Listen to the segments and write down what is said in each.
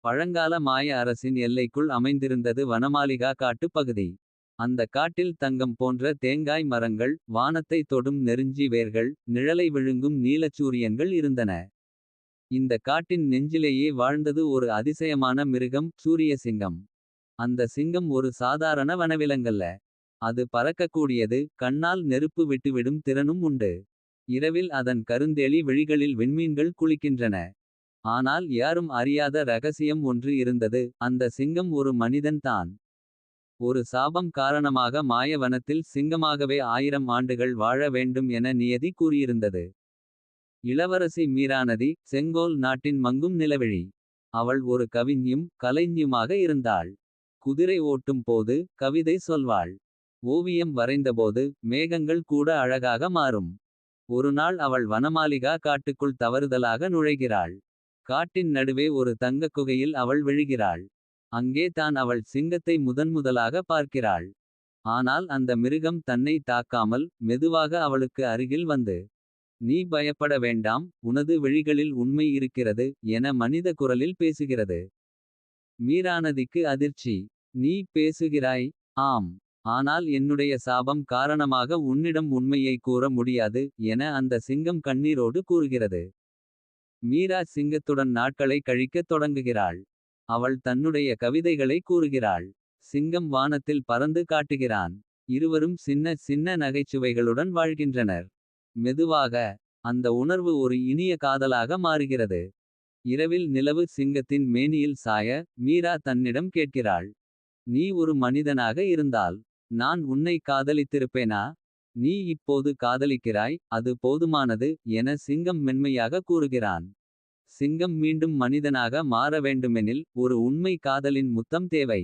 பழங்கால மாய அரசின் எல்லைக்குள் அமைந்திருந்தது வனமாலிகா காட்டுப் பகுதி. அந்த காட்டில் தங்கம் போன்ற தேங்காய் மரங்கள். வானத்தை தொடும் நெருஞ்சி வேர்கள். நிழலை விழுங்கும் நீலச்சூரியன்கள் இருந்தன. இந்த காட்டின் நெஞ்சிலேயே வாழ்ந்தது ஒரு அதிசயமான மிருகம் சூரிய சிங்கம். அந்த சிங்கம் ஒரு சாதாரண வனவிலங்கல்ல. அது பறக்கக்கூடியது, கண்ணால் நெருப்பு விட்டுவிடும் திறனும் உண்டு. இரவில் அதன் கருந்தேளி விழிகளில் விண்மீன்கள் குளிக்கின்றன. ஆனால் யாரும் அறியாத ரகசியம் ஒன்று இருந்தது. அந்த சிங்கம் ஒரு மனிதன் தான். ஒரு சாபம் காரணமாக மாய வனத்தில் சிங்கமாகவே 1000 ஆண்டுகள் வாழ வேண்டும் என நியதி கூறியிருந்தது. இளவரசி மீரானதி செங்கோல் நாட்டின் மங்கும் நிலவிழி. அவள் ஒரு கவிஞயும் கலைஞயுமாக இருந்தாள். குதிரை ஓட்டும் போது கவிதை சொல்வாள். ஓவியம் வரைந்தபோது மேகங்கள் கூட அழகாக மாறும். ஒருநாள் அவள் வனமாலிகா காட்டுக்குள் தவறுதலாக நுழைகிறாள். காட்டின் நடுவே ஒரு தங்கக் குகையில் அவள் விழுகிறாள். அங்கே தான் அவள் சிங்கத்தை முதன்முதலாக பார்க்கிறாள். ஆனால் அந்த மிருகம் தன்னை தாக்காமல் மெதுவாக அவளுக்கு அருகில் வந்து. நீ பயப்பட வேண்டாம், உனது விழிகளில் உண்மை இருக்கிறது. என மனித குரலில் பேசுகிறது. மீரானதிக்கு அதிர்ச்சி. நீ பேசுகிறாய். ஆம். ஆனால் என்னுடைய சாபம் காரணமாக உன்னிடம் உண்மையை கூற முடியாது. என அந்த சிங்கம் கண்ணீரோடு கூறுகிறது. மீரா சிங்கத்துடன் நாட்களை கழிக்கத் தொடங்குகிறாள். அவள் தன்னுடைய கவிதைகளை கூறுகிறாள். சிங்கம் வானத்தில் பறந்து காட்டுகிறான். இருவரும் சின்ன சின்ன நகைச்சுவைகளுடன் வாழ்கின்றனர். மெதுவாக அந்த உணர்வு ஒரு இனிய காதலாக மாறுகிறது. இரவில் நிலவு சிங்கத்தின் மேனியில் சாய. மீரா தன்னிடம் கேட்கிறாள். நீ ஒரு மனிதனாக இருந்தால் நான் உன்னை காதலித்திருப்பேனா. நீ இப்போது காதலிக்கிறாய், அது போதுமானது. என சிங்கம் மென்மையாக கூறுகிறான். சிங்கம் மீண்டும் மனிதனாக மாற வேண்டுமெனில் ஒரு உண்மை காதலின் முத்தம் தேவை.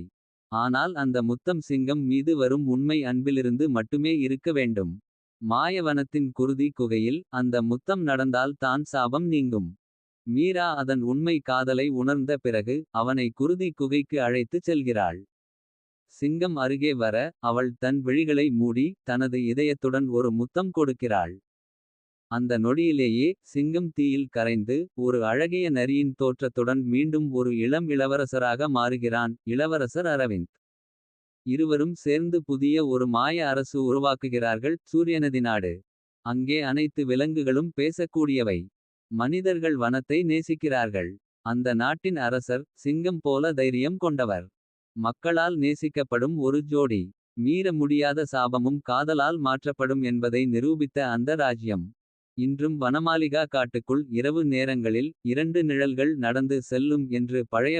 ஆனால் அந்த முத்தம் சிங்கம் மீது வரும் உண்மை அன்பிலிருந்து மட்டுமே இருக்க வேண்டும். மாயவனத்தின் குருதி குகையில் அந்த முத்தம் நடந்தால் தான் சாபம் நீங்கும். மீரா அதன் உண்மை காதலை உணர்ந்த பிறகு அவனை குருதி குகைக்கு அழைத்துச் செல்கிறாள். சிங்கம் அருகே வர அவள் தன் விழிகளை மூடி தனது இதயத்துடன் ஒரு முத்தம் கொடுக்கிறாள். அந்த நொடியிலேயே சிங்கம் தீயில் கரைந்து ஒரு அழகிய நரியின் தோற்றத்துடன் மீண்டும் ஒரு இளம் இளவரசராக மாறுகிறான். இளவரசர் அரவிந்த். இருவரும் சேர்ந்து புதிய ஒரு மாய அரசு உருவாக்குகிறார்கள். சூரியனதி நாடு. அங்கே அனைத்து விலங்குகளும் பேசக்கூடியவை. மனிதர்கள் வனத்தை நேசிக்கிறார்கள். அந்த நாட்டின் அரசர் சிங்கம் போல தைரியம் கொண்டவர். மக்களால் நேசிக்கப்படும் ஒரு ஜோடி. மீற முடியாத சாபமும் காதலால் மாற்றப்படும் என்பதை நிரூபித்த அந்த ராஜ்யம். இன்றும் வனமாலிகா காட்டுக்குள் இரவு நேரங்களில் 2 நிழல்கள் நடந்து செல்லும் என்று பழைய.